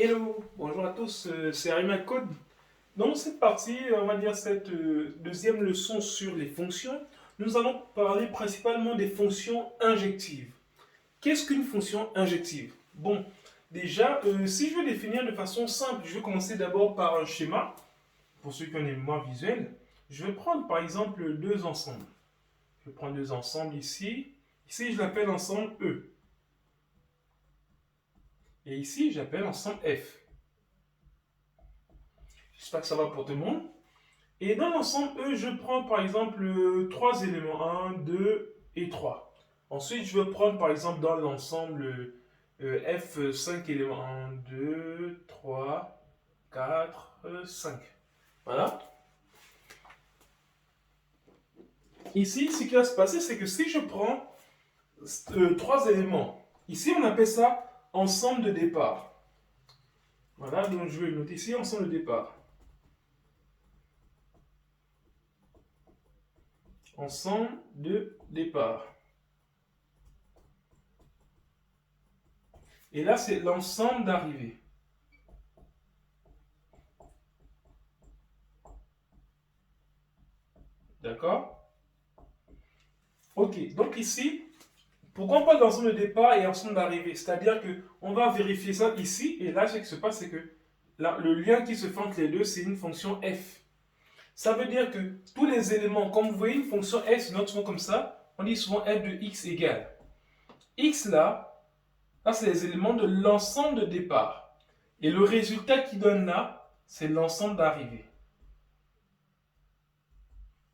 Hello, bonjour à tous, c'est Arima Code. Dans cette partie, on va dire cette deuxième leçon sur les fonctions, nous allons parler principalement des fonctions injectives. Qu'est-ce qu'une fonction injective? Bon, déjà, si je veux définir de façon simple, je vais commencer d'abord par un schéma. Pour ceux qui ont une mémoire visuelle, je vais prendre par exemple deux ensembles. Je vais prendre deux ensembles ici. Ici, je l'appelle ensemble E. Et ici, j'appelle ensemble F. J'espère que ça va pour tout le monde. Et dans l'ensemble E, je prends par exemple trois éléments, 1, 2 et 3. Ensuite, je vais prendre par exemple dans l'ensemble F 5 éléments, 1, 2, 3, 4, 5. Voilà. Ici, ce qui va se passer, c'est que si je prends trois éléments, ici on appelle ça ensemble de départ. Voilà, donc je vais le noter ici, ensemble de départ. Ensemble de départ. Et là, c'est l'ensemble d'arrivée. D'accord? Ok, donc ici, pourquoi on parle d'ensemble de départ et ensemble d'arrivée? C'est-à-dire qu'on va vérifier ça ici, et là, ce qui se passe, c'est que là, le lien qui se fait entre les deux, c'est une fonction f. Ça veut dire que tous les éléments, comme vous voyez une fonction f, se note souvent comme ça, on dit souvent f de x égale. X là c'est les éléments de l'ensemble de départ. Et le résultat qui donne là, c'est l'ensemble d'arrivée.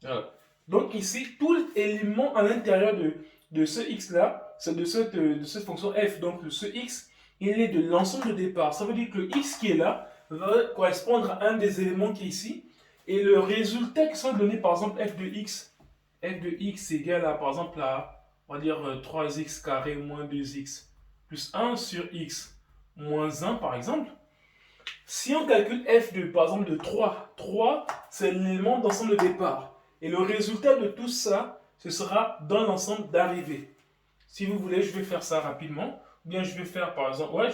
Voilà. Donc ici, tout élément à l'intérieur de ce x là, c'est de cette fonction f, donc ce x, il est de l'ensemble de départ. Ça veut dire que le x qui est là va correspondre à un des éléments qui est ici. Et le résultat qui sera donné, par exemple, f de x égale à, par exemple, à, on va dire 3x carré moins 2x plus 1 sur x moins 1, par exemple. Si on calcule f de, par exemple, de 3, 3, c'est l'élément d'ensemble de départ. Et le résultat de tout ça, ce sera dans l'ensemble d'arrivée. Si vous voulez, je vais faire ça rapidement. Ou bien je vais faire, par exemple,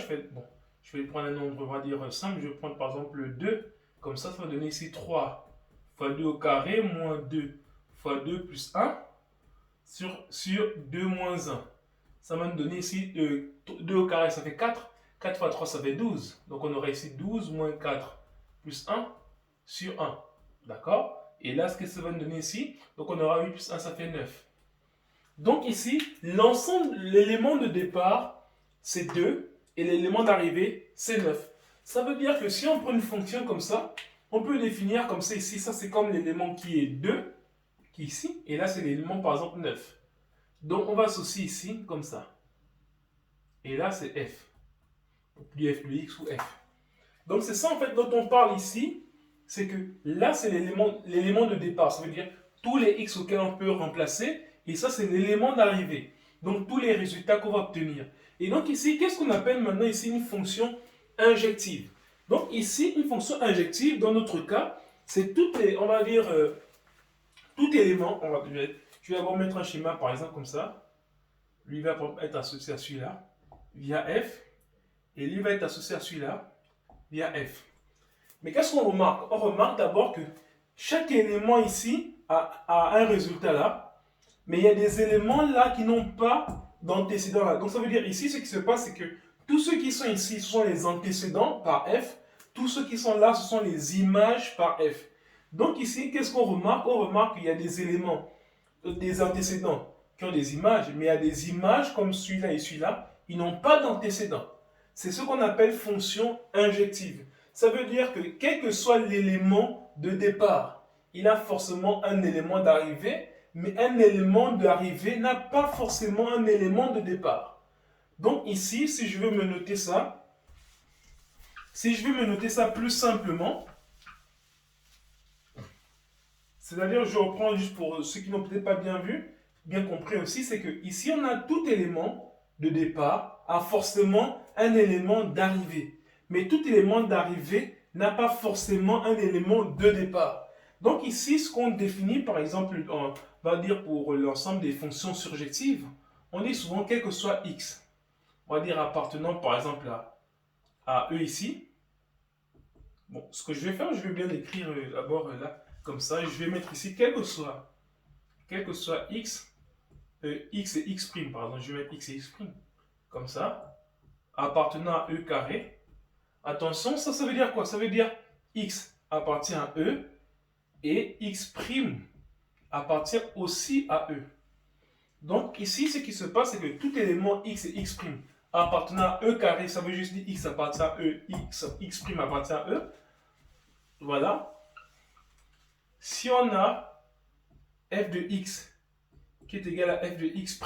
je vais prendre un nombre, on va dire simple. Je vais prendre, par exemple, 2. Comme ça va donner ici 3 fois 2 au carré moins 2 fois 2 plus 1 sur 2 moins 1. Ça va nous donner ici 2 au carré, ça fait 4. 4 fois 3, ça fait 12. Donc on aurait ici 12 moins 4 plus 1 sur 1. D'accord? Et là, ce que ça va nous donner ici, donc on aura 8 plus 1, ça fait 9. Donc ici, l'ensemble, l'élément de départ, c'est 2. Et l'élément d'arrivée, c'est 9. Ça veut dire que si on prend une fonction comme ça, on peut définir comme ça ici. Ça, c'est comme l'élément qui est 2, qui est ici. Et là, c'est l'élément, par exemple, 9. Donc, on va associer ici, comme ça. Et là, c'est f. Plus f de x ou f. Donc, c'est ça, en fait, dont on parle ici. C'est que là, c'est l'élément de départ. Ça veut dire tous les x auxquels on peut remplacer. Et ça, c'est l'élément d'arrivée. Donc, tous les résultats qu'on va obtenir. Et donc, ici, qu'est-ce qu'on appelle maintenant ici une fonction injective? Donc, ici, une fonction injective, dans notre cas, c'est toutes les, on va dire, tout élément. Je vais d'abord mettre un schéma, par exemple, comme ça. Lui va être associé à celui-là, via f. Et lui va être associé à celui-là, via f. Mais qu'est-ce qu'on remarque? On remarque d'abord que chaque élément ici a un résultat là, mais il y a des éléments là qui n'ont pas d'antécédents là. Donc ça veut dire ici, ce qui se passe, c'est que tous ceux qui sont ici, ce sont les antécédents par f. Tous ceux qui sont là, ce sont les images par f. Donc ici, qu'est-ce qu'on remarque? On remarque qu'il y a des éléments, des antécédents qui ont des images, mais il y a des images comme celui-là et celui-là, ils n'ont pas d'antécédents. C'est ce qu'on appelle fonction injective. Ça veut dire que quel que soit l'élément de départ, il a forcément un élément d'arrivée, mais un élément d'arrivée n'a pas forcément un élément de départ. Donc ici, si je veux me noter ça, plus simplement, c'est-à-dire je reprends juste pour ceux qui n'ont peut-être pas bien vu, bien compris aussi, c'est que ici on a tout élément de départ a forcément un élément d'arrivée. Mais tout élément d'arrivée n'a pas forcément un élément de départ. Donc ici, ce qu'on définit, par exemple, on va dire pour l'ensemble des fonctions surjectives, on dit souvent quel que soit x, on va dire appartenant par exemple à E ici, Bon, ce que je vais faire, je vais bien écrire d'abord là, comme ça. Je vais mettre ici, quel que soit x, x et x', pardon, je vais mettre x et x', comme ça, appartenant à e carré. Attention, ça veut dire quoi? Ça veut dire x appartient à e et x' appartient aussi à e. Donc ici, ce qui se passe, c'est que tout élément x et x' appartenant à e carré, ça veut juste dire x appartient à e, x' appartient à e. Voilà. Si on a f de x qui est égal à f de x',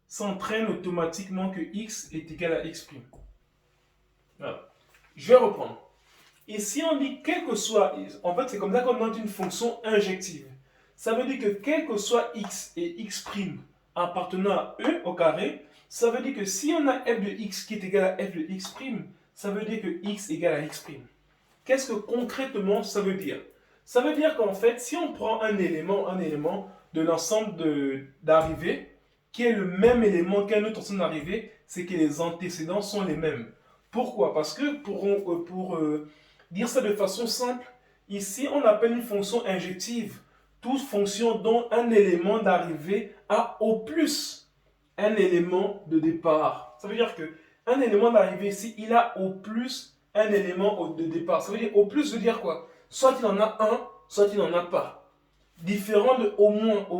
ça entraîne automatiquement que x est égal à x'. Voilà. Je vais reprendre. Et si on dit quel que soit, en fait c'est comme ça qu'on demande une fonction injective. Ça veut dire que quel que soit x et x' appartenant à e au carré, ça veut dire que si on a f de x qui est égal à f de x', ça veut dire que x égale à x'. Qu'est-ce que concrètement ça veut dire? Ça veut dire qu'en fait, si on prend un élément de l'ensemble d'arrivée, qui est le même élément qu'un autre ensemble d'arrivée, c'est que les antécédents sont les mêmes. Pourquoi? Parce que pour dire ça de façon simple, ici on appelle une fonction injective toute fonction dont un élément d'arrivée a au plus un élément de départ. Ça veut dire que un élément d'arrivée ici, il a au plus un élément de départ. Ça veut dire au plus veut dire quoi? Soit il en a un, soit il n'en a pas. Différent de au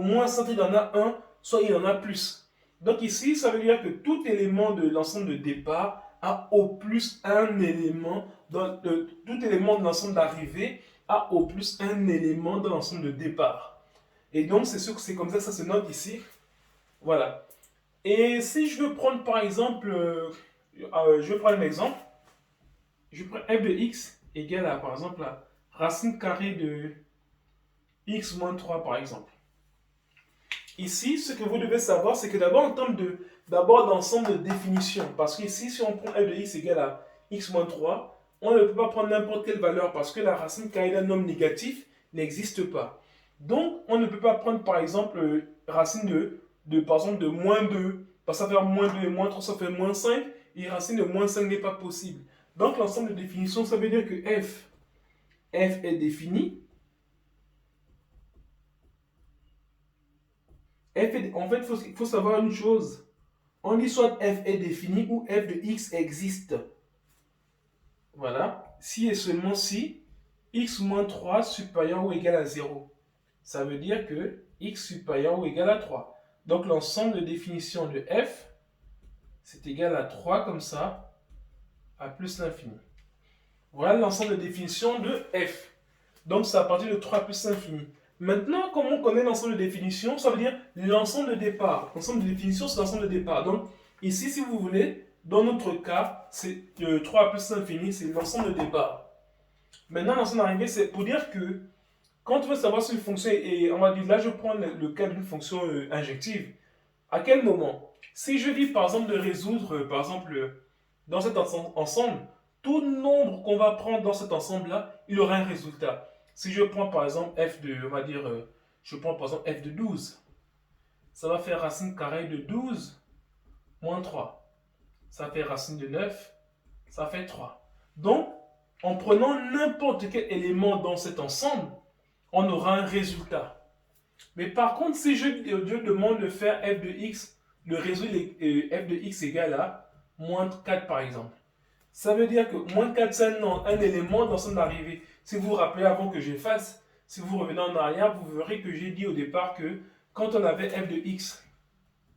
moins soit il en a un, soit il en a plus. Donc ici, ça veut dire que tout élément de l'ensemble de départ a au plus un élément, tout élément de l'ensemble d'arrivée a au plus un élément dans l'ensemble de départ. Et donc, c'est sûr que c'est comme ça que ça se note ici. Voilà. Et si je veux prendre par exemple, je vais prendre un exemple. Je prends f de x égale à, par exemple, la racine carrée de x moins 3, par exemple. Ici, ce que vous devez savoir, c'est que d'abord, en termes d'ensemble de définition, parce qu'ici, si on prend f de x égale à x moins 3, on ne peut pas prendre n'importe quelle valeur parce que la racine carrée d'un nombre négatif n'existe pas. Donc, on ne peut pas prendre, par exemple, racine par exemple, de moins 2, parce que ça fait moins 2 et moins 3, ça fait moins 5, et racine de moins 5 n'est pas possible. Donc, l'ensemble de définition, ça veut dire que f est défini. En fait, il faut savoir une chose. On dit soit f est défini ou f de x existe. Voilà. Si et seulement si x moins 3 supérieur ou égal à 0. Ça veut dire que x supérieur ou égal à 3. Donc l'ensemble de définition de f, c'est égal à 3 comme ça, à plus l'infini. Voilà l'ensemble de définition de f. Donc c'est à partir de 3 plus l'infini. Maintenant, comme on connaît l'ensemble de définition, ça veut dire l'ensemble de départ. L'ensemble de définition, c'est l'ensemble de départ. Donc ici, si vous voulez, dans notre cas, c'est 3 plus l'infini, c'est l'ensemble de départ. Maintenant, l'ensemble d'arrivée, c'est pour dire que quand tu veux savoir si une fonction est, on va dire, là je prends le cas d'une fonction injective, à quel moment? Si je dis par exemple de résoudre, par exemple, dans cet ensemble, tout nombre qu'on va prendre dans cet ensemble-là, il aura un résultat. Si je prends par exemple f de, on va dire, je prends par exemple f de 12, ça va faire racine carrée de 12 moins 3. Ça fait racine de 9, ça fait 3. Donc, en prenant n'importe quel élément dans cet ensemble, on aura un résultat. Mais par contre, si je demande de faire f de x, de résoudre f de x égale à moins 4 par exemple. Ça veut dire que moins 4, c'est un élément dans son arrivée. Si vous vous rappelez avant que j'efface, si vous revenez en arrière, vous verrez que j'ai dit au départ que quand on avait f de x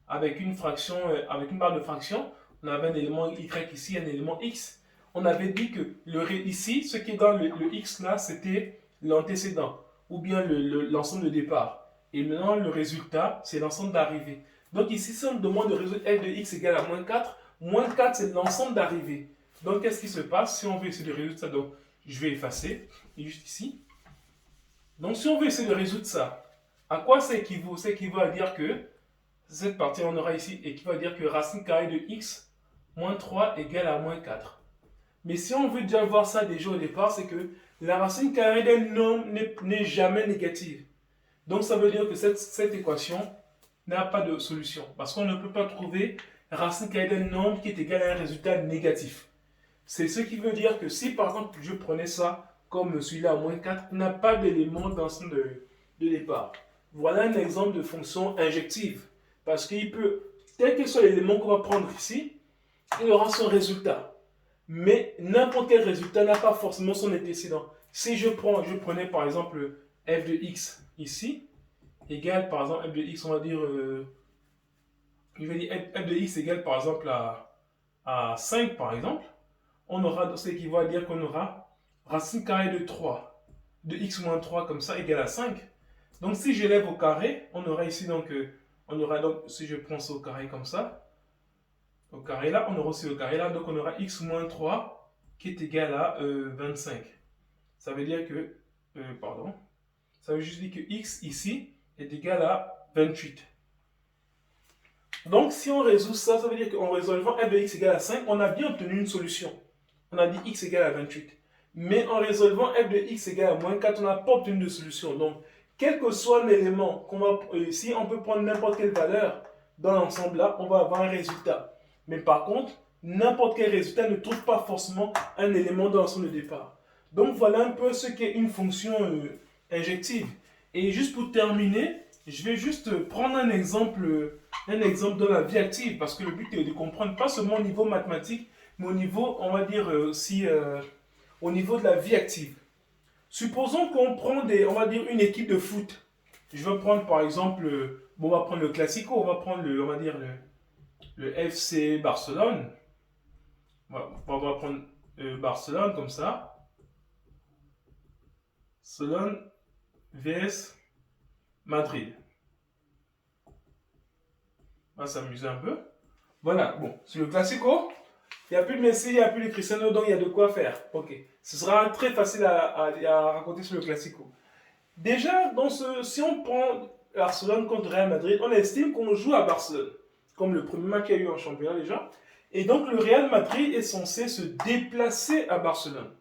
avec une fraction, avec une barre de fraction, on avait un élément y ici, un élément x. On avait dit que ici, ce qui est dans le x là, c'était l'antécédent, ou bien l'ensemble de départ. Et maintenant, le résultat, c'est l'ensemble d'arrivée. Donc ici, si on demande de résoudre f de x égale à moins 4, c'est l'ensemble d'arrivée. Donc, qu'est-ce qui se passe si on veut essayer de résoudre ça? Donc, je vais effacer, juste ici. Donc, si on veut essayer de résoudre ça, à quoi ça équivaut? Ça équivaut à dire que cette partie, on aura ici, équivaut à dire que racine carrée de x moins 3 égale à moins 4. Mais si on veut déjà voir ça déjà au départ, c'est que la racine carrée d'un nombre n'est jamais négative. Donc, ça veut dire que cette équation n'a pas de solution. Parce qu'on ne peut pas trouver racine carrée d'un nombre qui est égal à un résultat négatif. C'est ce qui veut dire que si par exemple je prenais ça comme celui-là à moins 4, n'a pas d'élément dans son de départ. Voilà un exemple de fonction injective. Parce qu'il peut, tel que soit l'élément qu'on va prendre ici, il aura son résultat. Mais n'importe quel résultat n'a pas forcément son antécédent. Si je prenais par exemple f de x ici, égale par exemple f de x, on va dire, je vais dire f de x égale par exemple à 5 par exemple, on aura, ce qui va dire qu'on aura racine carrée de 3, de x moins 3 comme ça, égale à 5. Donc si j'élève au carré, on aura ici donc, si je prends ça au carré comme ça, au carré là, on aura aussi au carré là, donc on aura x moins 3 qui est égal à 25. Ça veut dire que, pardon, ça veut juste dire que x ici est égal à 28. Donc si on résout ça, ça veut dire qu'en résolvant f de x égale à 5, on a bien obtenu une solution. On a dit x égale à 28. Mais en résolvant f de x égale à moins 4, on n'a pas obtenu de solution. Donc, quel que soit l'élément qu'on va ici, on peut prendre n'importe quelle valeur dans l'ensemble là, on va avoir un résultat. Mais par contre, n'importe quel résultat ne trouve pas forcément un élément dans l'ensemble de départ. Donc voilà un peu ce qu'est une fonction injective. Et juste pour terminer, je vais juste prendre un exemple dans la vie active, parce que le but est de comprendre pas seulement au niveau mathématique, mais au niveau, on va dire aussi, au niveau de la vie active. Supposons qu'on prend on va dire une équipe de foot. Je vais prendre par exemple, bon, on va prendre le Classico, on va prendre on va dire le FC Barcelone. On va prendre Barcelone comme ça. Barcelone vs Madrid. On va s'amuser un peu. Voilà, bon, sur le Classico, il n'y a plus de Messi, il n'y a plus de Cristiano, donc il y a de quoi faire. Ok, ce sera très facile à raconter sur le Classico. Déjà, si on prend Barcelone contre Real Madrid, on estime qu'on joue à Barcelone, comme le premier match qu'il y a eu en championnat déjà. Et donc le Real Madrid est censé se déplacer à Barcelone.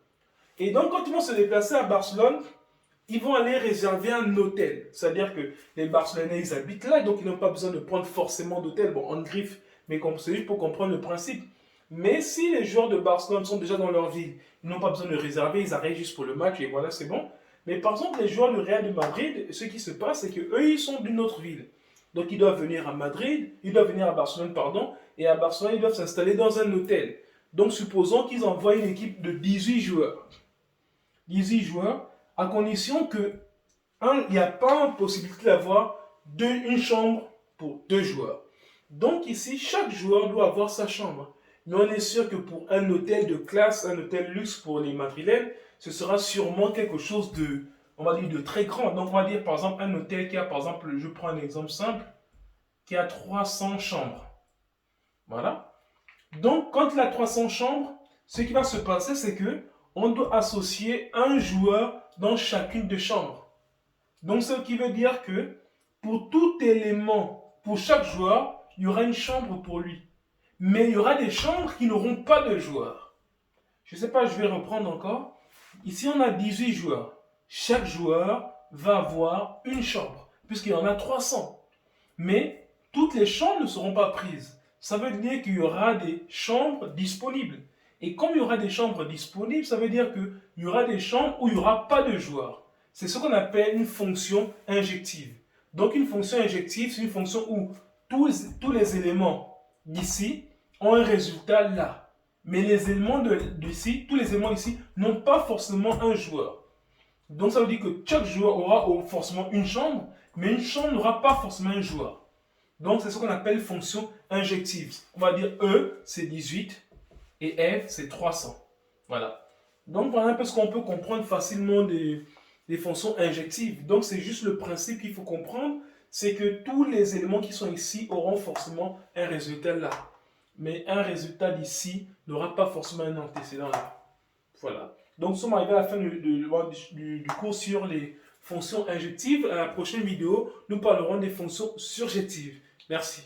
Et donc quand ils vont se déplacer à Barcelone, ils vont aller réserver un hôtel. C'est-à-dire que les Barcelonais, ils habitent là, donc ils n'ont pas besoin de prendre forcément d'hôtel. Bon, en griffe, mais c'est juste pour comprendre le principe. Mais si les joueurs de Barcelone sont déjà dans leur ville, ils n'ont pas besoin de réserver, ils arrivent juste pour le match et voilà, c'est bon. Mais par exemple, les joueurs du Real de Madrid, ce qui se passe, c'est qu'eux, ils sont d'une autre ville. Donc ils doivent venir à Madrid, ils doivent venir à Barcelone, pardon, et à Barcelone, ils doivent s'installer dans un hôtel. Donc supposons qu'ils envoient une équipe de 18 joueurs. 18 joueurs, à condition que, il n'y a pas possibilité d'avoir une chambre pour 2 joueurs. Donc ici, chaque joueur doit avoir sa chambre. Mais on est sûr que pour un hôtel de classe, un hôtel luxe pour les Madrilènes, ce sera sûrement quelque chose on va dire, de très grand. Donc on va dire par exemple un hôtel qui a, par exemple, je prends un exemple simple, qui a 300 chambres. Voilà. Donc quand il a 300 chambres, ce qui va se passer, c'est que on doit associer un joueur dans chacune des chambres. Donc ce qui veut dire que pour tout élément, pour chaque joueur, il y aura une chambre pour lui. Mais il y aura des chambres qui n'auront pas de joueurs. Je ne sais pas, je vais reprendre encore. Ici, on a 18 joueurs. Chaque joueur va avoir une chambre, puisqu'il y en a 300. Mais toutes les chambres ne seront pas prises. Ça veut dire qu'il y aura des chambres disponibles. Et comme il y aura des chambres disponibles, ça veut dire qu'il y aura des chambres où il n'y aura pas de joueurs. C'est ce qu'on appelle une fonction injective. Donc une fonction injective, c'est une fonction où tous les éléments d'ici ont un résultat là. Mais les éléments d'ici, tous les éléments ici n'ont pas forcément un joueur. Donc ça veut dire que chaque joueur aura forcément une chambre, mais une chambre n'aura pas forcément un joueur. Donc c'est ce qu'on appelle fonction injective. On va dire E, c'est 18, et F, c'est 300. Voilà. Donc voilà un peu ce qu'on peut comprendre facilement des fonctions injectives. Donc c'est juste le principe qu'il faut comprendre, c'est que tous les éléments qui sont ici auront forcément un résultat là. Mais un résultat d'ici n'aura pas forcément un antécédent là. Voilà. Donc nous sommes arrivés à la fin du cours sur les fonctions injectives. À la prochaine vidéo, nous parlerons des fonctions surjectives. Merci.